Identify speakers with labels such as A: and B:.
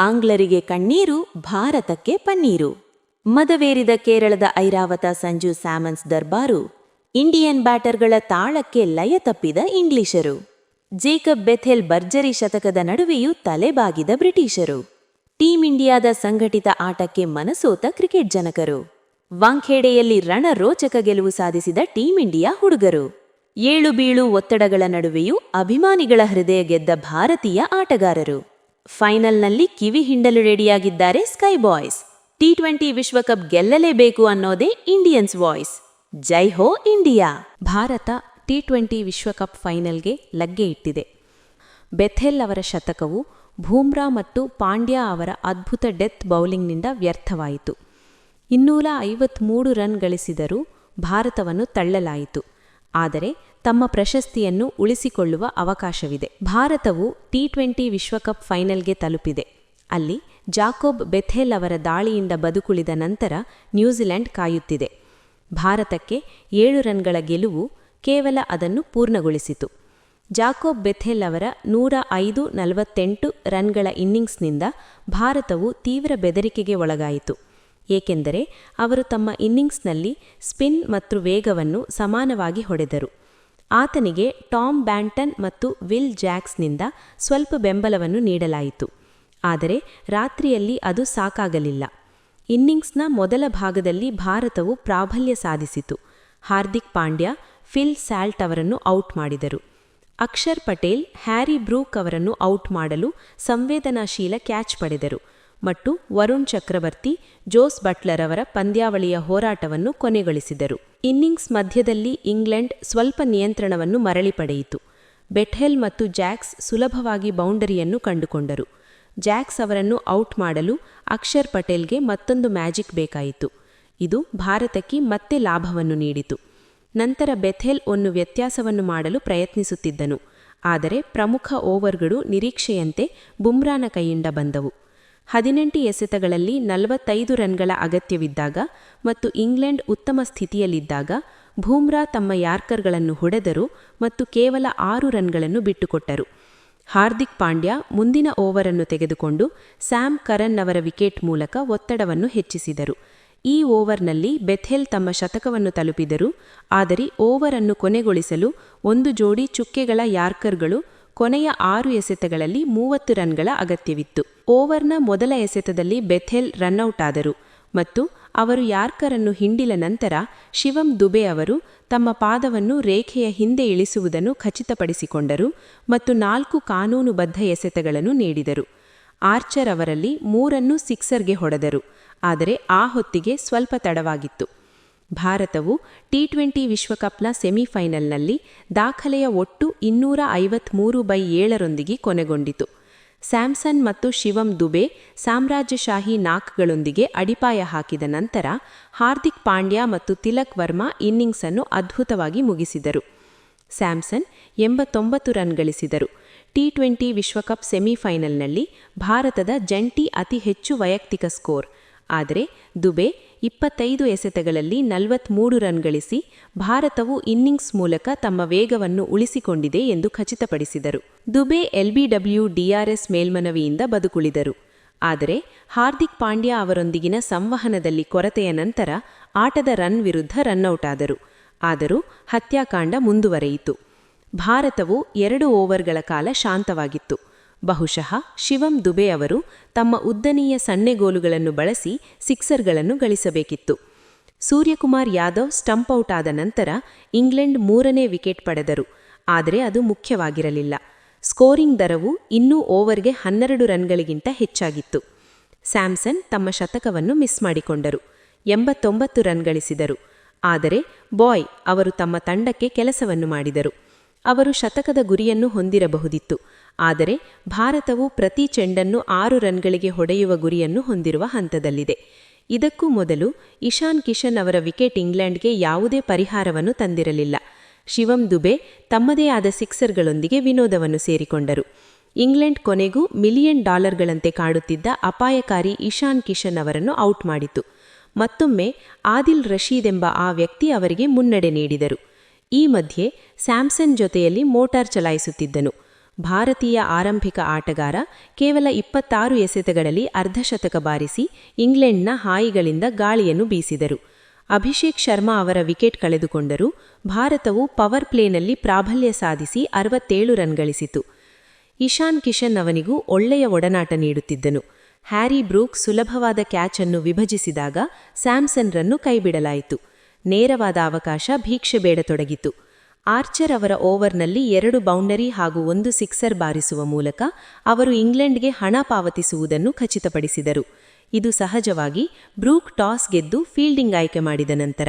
A: ಆಂಗ್ಲರಿಗೆ ಕಣ್ಣೀರು, ಭಾರತಕ್ಕೆ ಪನ್ನೀರು. ಮದವೇರಿದ ಕೇರಳದ ಐರಾವತ ಸಂಜು ಸ್ಯಾಮನ್ಸ್ ದರ್ಬಾರು, ಇಂಡಿಯನ್ ಬ್ಯಾಟರ್ಗಳ ತಾಳಕ್ಕೆ ಲಯ ತಪ್ಪಿದ ಇಂಗ್ಲಿಷರು. ಜೇಕಬ್ ಬೆಥೆಲ್ ಭರ್ಜರಿ ಶತಕದ ನಡುವೆಯೂ ತಲೆಬಾಗಿದ ಬ್ರಿಟಿಷರು. ಟೀಂ ಇಂಡಿಯಾದ ಸಂಘಟಿತ ಆಟಕ್ಕೆ ಮನಸೋತ ಕ್ರಿಕೆಟ್ ಜನಕರು. ವಾಂಖೇಡೆಯಲ್ಲಿ ರಣರೋಚಕ ಗೆಲುವು ಸಾಧಿಸಿದ ಟೀಂ ಇಂಡಿಯಾ ಹುಡುಗರು. ಏಳು ಬೀಳು ಒತ್ತಡಗಳ ನಡುವೆಯೂ ಅಭಿಮಾನಿಗಳ ಹೃದಯ ಗೆದ್ದ ಭಾರತೀಯ ಆಟಗಾರರು. ಫೈನಲ್ನಲ್ಲಿ ಕಿವಿ ಹಿಂಡಲು ರೆಡಿಯಾಗಿದ್ದಾರೆ ಸ್ಕೈ ಬಾಯ್ಸ್. ಟಿ20 ವಿಶ್ವಕಪ್ ಗೆಲ್ಲಲೇಬೇಕು ಅನ್ನೋದೇ ಇಂಡಿಯನ್ಸ್ ವಾಯ್ಸ್. ಜೈ ಹೋ ಇಂಡಿಯಾ.
B: ಭಾರತ ಟಿ20 ವಿಶ್ವಕಪ್ ಫೈನಲ್ಗೆ ಲಗ್ಗೆ ಇಟ್ಟಿದೆ. ಬೆಥೆಲ್ ಅವರ ಶತಕವು ಬೂಮ್ರಾ ಮತ್ತು ಪಾಂಡ್ಯ ಅವರ ಅದ್ಭುತ ಡೆತ್ ಬೌಲಿಂಗ್ನಿಂದ ವ್ಯರ್ಥವಾಯಿತು. 253 ರನ್ ಗಳಿಸಿದರೂ ಭಾರತವನ್ನು ತಳ್ಳಲಾಯಿತು. ಆದರೆ ತಮ್ಮ ಪ್ರಶಸ್ತಿಯನ್ನು ಉಳಿಸಿಕೊಳ್ಳುವ ಅವಕಾಶವಿದೆ. ಭಾರತವು ಟಿ20 ವಿಶ್ವಕಪ್ ಫೈನಲ್ಗೆ ತಲುಪಿದೆ. ಅಲ್ಲಿ ಜಾಕೋಬ್ ಬೆಥೆಲ್ ಅವರ ದಾಳಿಯಿಂದ ಬದುಕುಳಿದ ನಂತರ ನ್ಯೂಜಿಲೆಂಡ್ ಕಾಯುತ್ತಿದೆ. ಭಾರತಕ್ಕೆ 7 ರನ್ಗಳ ಗೆಲುವು ಕೇವಲ ಅದನ್ನು ಪೂರ್ಣಗೊಳಿಸಿತು. ಜಾಕೋಬ್ ಬೆಥೆಲ್ ಅವರ 105-48 ರನ್ಗಳ ಇನ್ನಿಂಗ್ಸ್ನಿಂದ ಭಾರತವು ತೀವ್ರ ಬೆದರಿಕೆಗೆ ಒಳಗಾಯಿತು. ಏಕೆಂದರೆ ಅವರು ತಮ್ಮ ಇನ್ನಿಂಗ್ಸ್ನಲ್ಲಿ ಸ್ಪಿನ್ ಮತ್ತು ವೇಗವನ್ನು ಸಮಾನವಾಗಿ ಹೊಡೆದರು. ಆತನಿಗೆ ಟಾಮ್ ಬ್ಯಾಂಟನ್ ಮತ್ತು ವಿಲ್ ಜಾಕ್ಸ್ನಿಂದ ಸ್ವಲ್ಪ ಬೆಂಬಲವನ್ನು ನೀಡಲಾಯಿತು. ಆದರೆ ರಾತ್ರಿಯಲ್ಲಿ ಅದು ಸಾಕಾಗಲಿಲ್ಲ. ಇನ್ನಿಂಗ್ಸ್ನ ಮೊದಲ ಭಾಗದಲ್ಲಿ ಭಾರತವು ಪ್ರಾಬಲ್ಯ ಸಾಧಿಸಿತು. ಹಾರ್ದಿಕ್ ಪಾಂಡ್ಯ ಫಿಲ್ ಸ್ಯಾಲ್ಟ್ ಅವರನ್ನು ಔಟ್ ಮಾಡಿದರು. ಅಕ್ಷರ್ ಪಟೇಲ್ ಹ್ಯಾರಿ ಬ್ರೂಕ್ ಅವರನ್ನು ಔಟ್ ಮಾಡಲು ಸಂವೇದನಾಶೀಲ ಕ್ಯಾಚ್ ಪಡೆದರು ಮತ್ತು ವರುಣ್ ಚಕ್ರವರ್ತಿ ಜೋಸ್ ಬಟ್ಲರ್ ಅವರ ಪಂದ್ಯಾವಳಿಯ ಹೋರಾಟವನ್ನು ಕೊನೆಗೊಳಿಸಿದರು. ಇನ್ನಿಂಗ್ಸ್ ಮಧ್ಯದಲ್ಲಿ ಇಂಗ್ಲೆಂಡ್ ಸ್ವಲ್ಪ ನಿಯಂತ್ರಣವನ್ನು ಮರಳಿ ಪಡೆಯಿತು. ಬೆಥೆಲ್ ಮತ್ತು ಜಾಕ್ಸ್ ಸುಲಭವಾಗಿ ಬೌಂಡರಿಯನ್ನು ಕಂಡುಕೊಂಡರು. ಜಾಕ್ಸ್ ಅವರನ್ನು ಔಟ್ ಮಾಡಲು ಅಕ್ಷರ್ ಪಟೇಲ್ಗೆ ಮತ್ತೊಂದು ಮ್ಯಾಜಿಕ್ ಬೇಕಾಯಿತು. ಇದು ಭಾರತಕ್ಕೆ ಮತ್ತೆ ಲಾಭವನ್ನು ನೀಡಿತು. ನಂತರ ಬೆಥೆಲ್ ಒಂದು ವ್ಯತ್ಯಾಸವನ್ನು ಮಾಡಲು ಪ್ರಯತ್ನಿಸುತ್ತಿದ್ದನು. ಆದರೆ ಪ್ರಮುಖ ಓವರ್ಗಳು ನಿರೀಕ್ಷೆಯಂತೆ ಬುಮ್ರಾನ ಕೈಯಿಂದ ಬಂದವು. 18 ಎಸೆತಗಳಲ್ಲಿ 45 ರನ್ಗಳ ಅಗತ್ಯವಿದ್ದಾಗ ಮತ್ತು ಇಂಗ್ಲೆಂಡ್ ಉತ್ತಮ ಸ್ಥಿತಿಯಲ್ಲಿದ್ದಾಗ ಬೂಮ್ರಾ ತಮ್ಮ ಯಾರ್ಕರ್ಗಳನ್ನು ಹೊಡೆದರು ಮತ್ತು ಕೇವಲ 6 ರನ್ಗಳನ್ನು ಬಿಟ್ಟುಕೊಟ್ಟರು. ಹಾರ್ದಿಕ್ ಪಾಂಡ್ಯ ಮುಂದಿನ ಓವರನ್ನು ತೆಗೆದುಕೊಂಡು ಸ್ಯಾಮ್ ಕರನ್ ಅವರ ವಿಕೆಟ್ ಮೂಲಕ ಒತ್ತಡವನ್ನು ಹೆಚ್ಚಿಸಿದರು. ಈ ಓವರ್ನಲ್ಲಿ ಬೆಥೆಲ್ ತಮ್ಮ ಶತಕವನ್ನು ತಲುಪಿದರು. ಆದರೆ ಓವರನ್ನು ಕೊನೆಗೊಳಿಸಲು ಒಂದು ಜೋಡಿ ಚುಕ್ಕೆಗಳ ಯಾರ್ಕರ್ಗಳು ಕೊನೆಯ 6 ಎಸೆತಗಳಲ್ಲಿ 30 ರನ್ಗಳ ಅಗತ್ಯವಿತ್ತು. ಓವರ್ನ ಮೊದಲ ಎಸೆತದಲ್ಲಿ ಬೆಥೆಲ್ ರನ್ಔಟ್ ಆದರು ಮತ್ತು ಅವರು ಯಾರ್ಕರನ್ನು ಹಿಂಡಿದ ನಂತರ ಶಿವಂ ದುಬೆ ಅವರು ತಮ್ಮ ಪಾದವನ್ನು ರೇಖೆಯ ಹಿಂದೆ ಇಳಿಸುವುದನ್ನು ಖಚಿತಪಡಿಸಿಕೊಂಡರು ಮತ್ತು 4 ಕಾನೂನುಬದ್ಧ ಎಸೆತಗಳನ್ನು ನೀಡಿದರು. ಆರ್ಚರ್ ಅವರಲ್ಲಿ 3 ಸಿಕ್ಸರ್ಗೆ ಹೊಡೆದರು. ಆದರೆ ಆ ಹೊತ್ತಿಗೆ ಸ್ವಲ್ಪ ತಡವಾಗಿತ್ತು. ಭಾರತವು ಟಿ20 ವಿಶ್ವಕಪ್ನ ಸೆಮಿಫೈನಲ್ನಲ್ಲಿ ದಾಖಲೆಯ ಒಟ್ಟು 253/7 ರೊಂದಿಗೆ ಕೊನೆಗೊಂಡಿತು. ಸ್ಯಾಮ್ಸನ್ ಮತ್ತು ಶಿವಂ ದುಬೆ ಸಾಮ್ರಾಜ್ಯಶಾಹಿ ನಾಕ್ಗಳೊಂದಿಗೆ ಅಡಿಪಾಯ ಹಾಕಿದ ನಂತರ ಹಾರ್ದಿಕ್ ಪಾಂಡ್ಯ ಮತ್ತು ತಿಲಕ್ ವರ್ಮಾ ಇನ್ನಿಂಗ್ಸನ್ನು ಅದ್ಭುತವಾಗಿ ಮುಗಿಸಿದರು. ಸ್ಯಾಮ್ಸನ್ 89 ರನ್ ಗಳಿಸಿದರು. ಟಿ20 ವಿಶ್ವಕಪ್ ಸೆಮಿಫೈನಲ್ನಲ್ಲಿ ಭಾರತದ ಜಂಟಿ ಅತಿ ಹೆಚ್ಚು ವೈಯಕ್ತಿಕ ಸ್ಕೋರ್. ಆದರೆ ದುಬೆ 25 ಎಸೆತಗಳಲ್ಲಿ 43 ರನ್ ಗಳಿಸಿ ಭಾರತವು ಇನ್ನಿಂಗ್ಸ್ ಮೂಲಕ ತಮ್ಮ ವೇಗವನ್ನು ಉಳಿಸಿಕೊಂಡಿದೆ ಎಂದು ಖಚಿತಪಡಿಸಿದರು. ದುಬೆ ಎಲ್ಬಿಡಬ್ಲ್ಯೂ ಡಿಆರ್ಎಸ್ ಮೇಲ್ಮನವಿಯಿಂದ ಬದುಕುಳಿದರು. ಆದರೆ ಹಾರ್ದಿಕ್ ಪಾಂಡ್ಯ ಅವರೊಂದಿಗಿನ ಸಂವಹನದಲ್ಲಿ ಕೊರತೆಯ ನಂತರ ಆಟದ ರನ್ ವಿರುದ್ಧ ರನ್ಔಟ್ ಆದರು. ಆದರೂ ಹತ್ಯಾಕಾಂಡ ಮುಂದುವರೆಯಿತು. ಭಾರತವು 2 ಓವರ್ಗಳ ಕಾಲ ಶಾಂತವಾಗಿತ್ತು. ಬಹುಶಃ ಶಿವಂ ದುಬೆ ಅವರು ತಮ್ಮ ಉದ್ದನೆಯ ಸಣ್ಣೆಗೋಲುಗಳನ್ನು ಬಳಸಿ ಸಿಕ್ಸರ್ಗಳನ್ನು ಗಳಿಸಬೇಕಿತ್ತು. ಸೂರ್ಯಕುಮಾರ್ ಯಾದವ್ ಸ್ಟಂಪ್ ಔಟ್ ಆದ ನಂತರ ಇಂಗ್ಲೆಂಡ್ 3ನೇ ವಿಕೆಟ್ ಪಡೆದರು. ಆದರೆ ಅದು ಮುಖ್ಯವಾಗಿರಲಿಲ್ಲ. ಸ್ಕೋರಿಂಗ್ ದರವು ಇನ್ನೂ ಓವರ್ಗೆ 12 ರನ್ಗಳಿಗಿಂತ ಹೆಚ್ಚಾಗಿತ್ತು. ಸ್ಯಾಮ್ಸನ್ ತಮ್ಮ ಶತಕವನ್ನು ಮಿಸ್ ಮಾಡಿಕೊಂಡರು. 89 ರನ್ ಗಳಿಸಿದರು. ಆದರೆ ಬಾಯ್ ಅವರು ತಮ್ಮ ತಂಡಕ್ಕೆ ಕೆಲಸವನ್ನು ಮಾಡಿದರು. ಅವರು ಶತಕದ ಗುರಿಯನ್ನು ಹೊಂದಿರಬಹುದಿತ್ತು. ಆದರೆ ಭಾರತವು ಪ್ರತಿ ಚೆಂಡನ್ನು 6 ರನ್ಗಳಿಗೆ ಹೊಡೆಯುವ ಗುರಿಯನ್ನು ಹೊಂದಿರುವ ಹಂತದಲ್ಲಿದೆ. ಇದಕ್ಕೂ ಮೊದಲು ಇಶಾನ್ ಕಿಶನ್ ಅವರ ವಿಕೆಟ್ ಇಂಗ್ಲೆಂಡ್ಗೆ ಯಾವುದೇ ಪರಿಹಾರವನ್ನು ತಂದಿರಲಿಲ್ಲ. ಶಿವಂ ದುಬೆ ತಮ್ಮದೇ ಆದ ಸಿಕ್ಸರ್ಗಳೊಂದಿಗೆ ವಿನೋದವನ್ನು ಸೇರಿಕೊಂಡರು. ಇಂಗ್ಲೆಂಡ್ ಕೊನೆಗೂ $1 ಮಿಲಿಯನ್ ಕಾಡುತ್ತಿದ್ದ ಅಪಾಯಕಾರಿ ಇಶಾನ್ ಕಿಶನ್ ಅವರನ್ನು ಔಟ್ ಮಾಡಿತು. ಮತ್ತೊಮ್ಮೆ ಆದಿಲ್ ರಶೀದ್ ಎಂಬ ಆ ವ್ಯಕ್ತಿ ಅವರಿಗೆ ಮುನ್ನಡೆ ನೀಡಿದರು. ಈ ಮಧ್ಯೆ ಸ್ಯಾಮ್ಸನ್ ಜೊತೆಯಲ್ಲಿ ಮೋಟಾರ್ ಚಲಾಯಿಸುತ್ತಿದ್ದನು. ಭಾರತೀಯ ಆರಂಭಿಕ ಆಟಗಾರ ಕೇವಲ 26 ಎಸೆತಗಳಲ್ಲಿ ಅರ್ಧಶತಕ ಬಾರಿಸಿ ಇಂಗ್ಲೆಂಡ್ನ ಹಾಯಿಗಳಿಂದ ಗಾಳಿಯನ್ನು ಬೀಸಿದರು. ಅಭಿಷೇಕ್ ಶರ್ಮಾ ಅವರ ವಿಕೆಟ್ ಕಳೆದುಕೊಂಡರೂ ಭಾರತವು ಪವರ್ ಪ್ಲೇನಲ್ಲಿ ಪ್ರಾಬಲ್ಯ ಸಾಧಿಸಿ 67 ರನ್ ಗಳಿಸಿತು. ಇಶಾನ್ ಕಿಶನ್ ಅವನಿಗೂ ಒಳ್ಳೆಯ ಒಡನಾಟ ನೀಡುತ್ತಿದ್ದನು. ಹ್ಯಾರಿ ಬ್ರೂಕ್ ಸುಲಭವಾದ ಕ್ಯಾಚ್ ಅನ್ನು ವಿಭಜಿಸಿದಾಗ ಸ್ಯಾಮ್ಸನ್ರನ್ನು ಕೈಬಿಡಲಾಯಿತು. ನೇರವಾದ ಅವಕಾಶ ಭಿಕ್ಷೆ ಬೇಡತೊಡಗಿತು. ಆರ್ಚರ್ ಅವರ ಓವರ್ನಲ್ಲಿ 2 ಬೌಂಡರಿ ಹಾಗೂ 1 ಸಿಕ್ಸರ್ ಬಾರಿಸುವ ಮೂಲಕ ಅವರು ಇಂಗ್ಲೆಂಡ್ಗೆ ಹಣ ಪಾವತಿಸುವುದನ್ನು ಖಚಿತಪಡಿಸಿದರು. ಇದು ಸಹಜವಾಗಿ ಬ್ರೂಕ್ ಟಾಸ್ ಗೆದ್ದು ಫೀಲ್ಡಿಂಗ್ ಆಯ್ಕೆ ಮಾಡಿದ ನಂತರ.